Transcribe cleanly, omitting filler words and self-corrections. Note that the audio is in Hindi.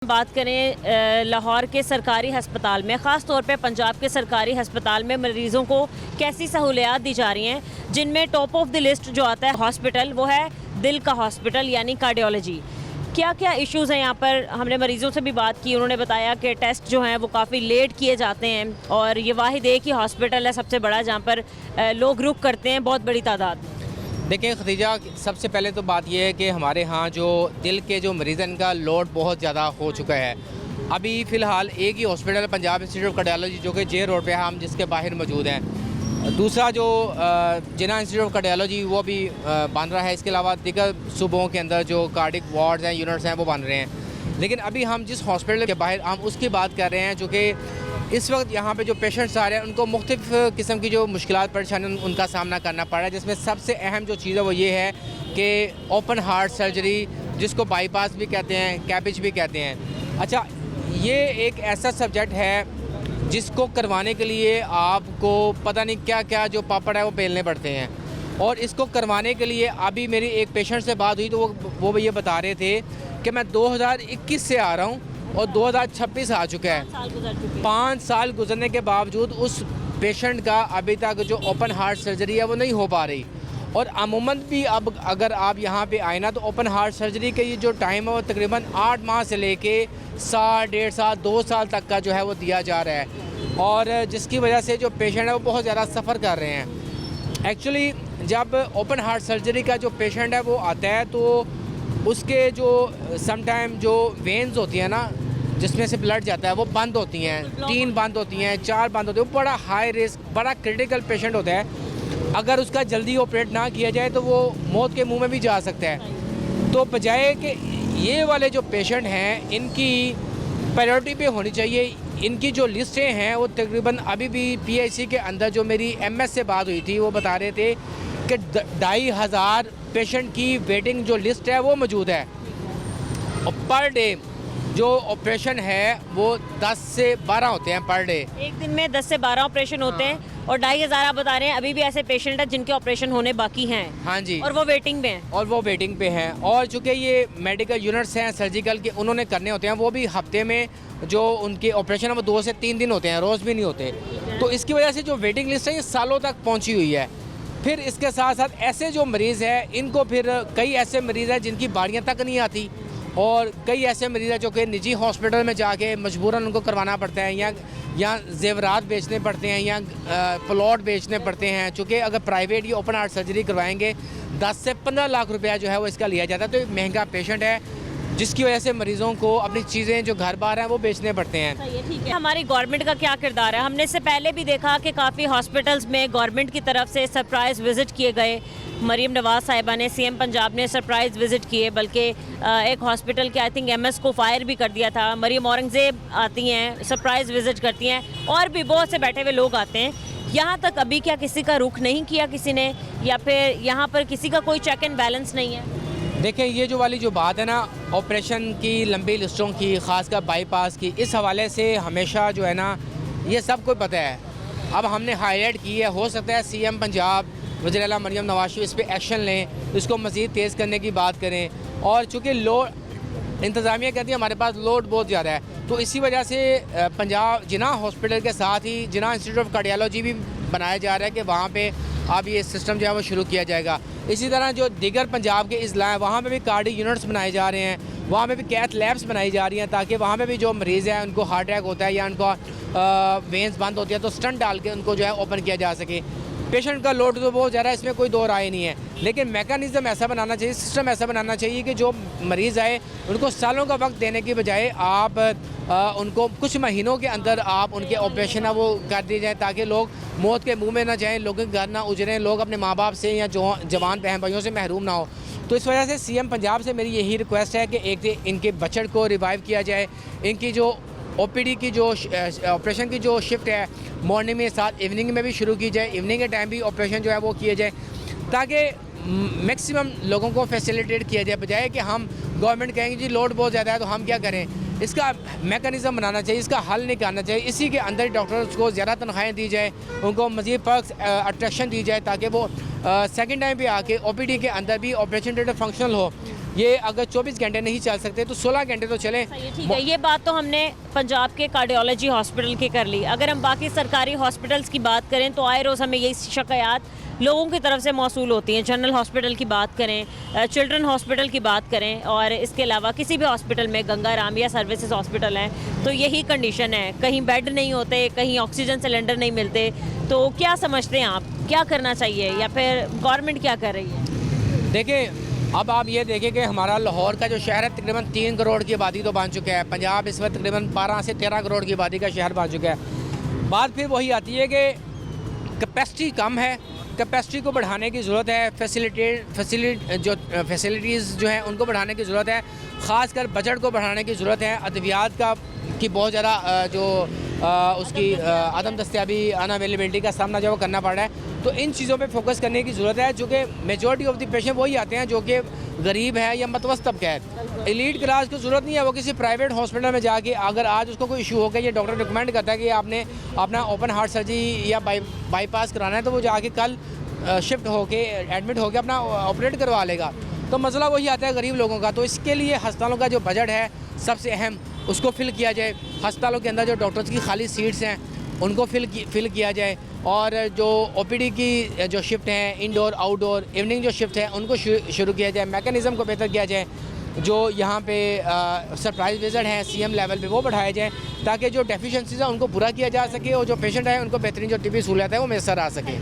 बात करें लाहौर के सरकारी हस्पताल में, ख़ास तौर पे पंजाब के सरकारी हस्पताल में मरीज़ों को कैसी सहूलियात दी जा रही हैं, जिनमें टॉप ऑफ द लिस्ट जो आता है हॉस्पिटल वो है दिल का हॉस्पिटल यानी कार्डियोलॉजी। क्या क्या इश्यूज़ हैं यहाँ पर? हमने मरीज़ों से भी बात की, उन्होंने बताया कि टेस्ट जो हैं वो काफ़ी लेट किए जाते हैं और ये वाहिद एक ही हॉस्पिटल है सबसे बड़ा जहाँ पर लोग रुक करते हैं बहुत बड़ी तादाद में। देखिए खदीजा, सबसे पहले तो बात यह है कि हमारे यहाँ जो दिल के जो मरीज़ हैं इनका लोड बहुत ज़्यादा हो चुका है। अभी फ़िलहाल एक ही hospital Punjab institute of cardiology जो कि जे रोड पे है, हम जिसके बाहर मौजूद हैं। दूसरा जो जिना इंस्टीट्यूट ऑफ कार्डियोलॉजी वो भी बन रहा है। इसके अलावा दीगर सूबों के अंदर जो कार्डिक वार्ड्स हैं, यूनिट्स हैं, वो बन रहे हैं। लेकिन अभी हम जिस हॉस्पिटल के बाहर हम उसकी बात कर रहे हैं, जो कि इस वक्त यहाँ पे जो पेशेंट्स आ रहे हैं उनको मुख्तलिफ़ किस्म की जो मुश्किलात परेशानी उनका सामना करना पड़ रहा है, जिसमें सबसे अहम जो चीज़ है वो ये है कि ओपन हार्ट सर्जरी, जिसको बाईपास भी कहते हैं, कैबेज भी कहते हैं। अच्छा, ये एक ऐसा सब्जेक्ट है जिसको करवाने के लिए आपको पता नहीं क्या क्या जो पापड़ है वो बेलने पड़ते हैं। और इसको करवाने के लिए अभी मेरी एक पेशेंट से बात हुई तो वो ये बता रहे थे कि मैं 2021 से आ रहा हूँ और 2026 आ चुका है। 5 साल गुजरने के बावजूद उस पेशेंट का अभी तक जो ओपन हार्ट सर्जरी है वो नहीं हो पा रही। और अमूमन भी अब अगर आप यहाँ पे आए ना तो ओपन हार्ट सर्जरी के ये जो टाइम है वो तकरीबन 8 माह से लेके साल, 1.5 साल, 2 साल तक का जो है वो दिया जा रहा है। और जिसकी वजह से जो पेशेंट है वो बहुत ज़्यादा सफ़र कर रहे हैं। एक्चुअली जब ओपन हार्ट सर्जरी का जो पेशेंट है वो आता है तो उसके जो समटाइम जो वेन्स होती हैं ना जिसमें से ब्लड जाता है वो बंद होती हैं, 3 बंद होती हैं, 4 बंद होती हैं। वो बड़ा हाई रिस्क, बड़ा क्रिटिकल पेशेंट होता है। अगर उसका जल्दी ऑपरेट ना किया जाए तो वो मौत के मुंह में भी जा सकता है। तो बजाय कि ये वाले जो पेशेंट हैं इनकी प्रायोरिटी पे होनी चाहिए। इनकी जो लिस्टें हैं वो तकरीबन अभी भी PIC के अंदर जो मेरी MS से बात हुई थी वो बता रहे थे कि 2500 पेशेंट की वेटिंग जो लिस्ट है वो मौजूद है। और पर डे जो ऑपरेशन है वो 10 से 12 होते हैं पर डे। एक दिन में 10 से 12 ऑपरेशन होते हैं और 2500 आप बता रहे हैं अभी भी ऐसे पेशेंट हैं जिनके ऑपरेशन होने बाकी हैं। हाँ जी, और वो वेटिंग पे हैं। और चूँकि ये मेडिकल यूनिट्स हैं सर्जिकल के, उन्होंने करने होते हैं, वो भी हफ्ते में जो उनके ऑपरेशन है वो 2 से 3 दिन होते हैं, रोज़ भी नहीं होते। तो इसकी वजह से जो वेटिंग लिस्ट है ये सालों तक पहुँची हुई है। फिर इसके साथ साथ ऐसे जो मरीज़ हैं इनको फिर कई ऐसे मरीज़ हैं जिनकी बारियाँ तक नहीं आती और कई ऐसे मरीज़ हैं जो कि निजी हॉस्पिटल में जाके मजबूरन उनको करवाना पड़ता है या जेवरात बेचने पड़ते हैं या प्लॉट बेचने पड़ते हैं। चूँकि अगर प्राइवेट या ओपन हार्ट सर्जरी करवाएंगे 10 से 15 लाख रुपया जो है वो इसका लिया जाता है। तो एक महंगा पेशेंट है जिसकी वजह से मरीज़ों को अपनी चीज़ें जो घर बार हैं वो बेचने पड़ते हैं। ठीक है, हमारी गवर्नमेंट का क्या किरदार है? हमने इससे पहले भी देखा कि काफ़ी हॉस्पिटल्स में गवर्नमेंट की तरफ से सरप्राइज़ विज़िट किए गए। मरीम नवाज़ साहिबा ने, CM पंजाब ने सरप्राइज़ विज़िट किए, बल्कि एक हॉस्पिटल के आई थिंक MS को फायर भी कर दिया था। मरीम औरंगज़ेब आती हैं, सरप्राइज़ विज़िट करती हैं और भी बहुत से बैठे हुए लोग आते हैं। यहाँ तक अभी क्या किसी का रुख नहीं किया किसी ने, या फिर यहाँ पर किसी का कोई चेक एंड बैलेंस नहीं है? देखें, ये जो वाली जो बात है ना ऑपरेशन की लंबी लिस्टों की, ख़ासकर बाईपास की, इस हवाले से हमेशा जो है ना ये सब को पता है। अब हमने हाईलाइट की है, हो सकता है CM पंजाब वज़ीर आला मरियम नवाज़ इस पर एक्शन लें, इसको मज़ीद तेज़ करने की बात करें। और चूँकि लोड इंतज़ामिया कहती है हमारे पास लोड बहुत ज़्यादा है, तो इसी वजह से पंजाब जिना हॉस्पिटल के साथ ही जिना इंस्टीट्यूट ऑफ कार्डियोलॉजी भी बनाया जा रहा है कि वहाँ पे अब ये सिस्टम जो है वो शुरू किया जाएगा। इसी तरह जो दीगर पंजाब के अज़ला हैं वहाँ पे भी कार्डिक यूनिट्स बनाए जा रहे हैं, वहाँ पे भी कैथ लैब्स बनाई जा रही हैं, ताकि वहाँ पे भी जो मरीज़ हैं उनको हार्ट अटैक होता है या उनको वेंस बंद होती है तो स्टंट डाल के उनको जो है ओपन किया जा सके। पेशेंट का लोड तो बहुत ज़्यादा है, इसमें कोई दो राय नहीं है, लेकिन मैकेनिज़्म ऐसा बनाना चाहिए, सिस्टम ऐसा बनाना चाहिए कि जो मरीज़ आए उनको सालों का वक्त देने की बजाय आप उनको कुछ महीनों के अंदर आप उनके ऑपरेशन है वो कर दिए जाए, ताकि लोग मौत के मुंह में ना जाएं, लोगों के घर ना उजरें, लोग अपने माँ बाप से या जवान बहन भाइयों से महरूम ना हो। तो इस वजह से CM पंजाब से मेरी यही रिक्वेस्ट है कि एक इनके बजट को रिवाइव किया जाए, इनकी जो OPD की जो ऑपरेशन की जो शिफ्ट है मॉर्निंग में साथ इवनिंग में भी शुरू की जाए, इवनिंग के टाइम भी ऑपरेशन जो है वो किए जाए, ताकि मैक्सिमम लोगों को फैसिलिटेट किया जाए। बजाय कि हम गवर्नमेंट कहेंगे जी लोड बहुत ज़्यादा है तो हम क्या करें, इसका मैकेनिज़्म बनाना चाहिए, इसका हल निकालना चाहिए। इसी के अंदर डॉक्टर्स को ज़्यादा तनख्वाहें दी जाए, उनको मज़ीद पर्क्स अट्रैक्शन दी जाए, ताकि वो सेकंड टाइम पे आके OPD के अंदर भी ऑपरेशन थिएटर फंक्शनल हो। ये अगर 24 घंटे नहीं चल सकते तो 16 घंटे तो चलें। ठीक है, ये बात तो हमने पंजाब के कार्डियोलॉजी हॉस्पिटल की कर ली। अगर हम बाकी सरकारी हॉस्पिटल्स की बात करें तो आए रोज़ हमें यही शिकायत लोगों की तरफ से मौसूल होती हैं। जनरल हॉस्पिटल की बात करें, चिल्ड्रन हॉस्पिटल की बात करें, और इसके अलावा किसी भी हॉस्पिटल में, गंगा राम या सर्विसेज हॉस्पिटल है, तो यही कंडीशन है। कहीं बेड नहीं होते, कहीं ऑक्सीजन सिलेंडर नहीं मिलते। तो क्या समझते हैं आप, क्या करना चाहिए या फिर गवर्नमेंट क्या कर रही है? देखिए, अब आप ये देखें कि हमारा लाहौर का जो शहर है तकरीबन 3 करोड़ की आबादी तो बन चुका है। पंजाब इस वक्त तकरीबन 12 से 13 करोड़ की आबादी का शहर बन चुका है। बात फिर वही आती है कि कैपेसिटी कम है, कैपेसिटी को बढ़ाने की ज़रूरत है। फैसिलिटीज़ जो हैं उनको बढ़ाने की ज़रूरत है। ख़ासकर बजट को बढ़ाने की ज़रूरत है। अद्वियात की बहुत ज़्यादा उसकी अदम दस्तियाबी, अनअवेलेबिलिटी का सामना जो वो करना पड़ रहा है। तो इन चीज़ों पे फोकस करने की ज़रूरत है, जो कि मेजॉरिटी ऑफ द पेशेंट वही आते हैं जो कि गरीब है या मतवस्त तबका है। एलीट क्लास को ज़रूरत नहीं है वो किसी प्राइवेट हॉस्पिटल में जाके, अगर आज उसको कोई इशू हो गया, ये डॉक्टर रिकमेंड करता है कि आपने अपना ओपन हार्ट सर्जरी या बाईपास कराना है, तो वो जाके कल शिफ्ट होके एडमिट होके अपना ऑपरेट करवा लेगा। तो मसला वही आता है गरीब लोगों का। तो इसके लिए अस्पतालों का जो बजट है सबसे अहम, उसको फिल किया जाए। अस्पतालों के अंदर जो डॉक्टर्स की खाली सीट्स हैं उनको फिल किया जाए, और जो ओपीडी की जो शिफ्ट हैं, इंडोर आउटडोर इवनिंग जो शिफ्ट है, उनको शुरू किया जाए। मैकेनिज़्म को बेहतर किया जाए। जो यहाँ पे सरप्राइज विजिट हैं सीएम लेवल पे वो बढ़ाए जाएँ, ताकि जो डेफिशिएंसीज हैं उनको पूरा किया जा सके, और जो पेशेंट है उनको बेहतरीन जो टिबी सहूलियत है वो मैसर आ सके।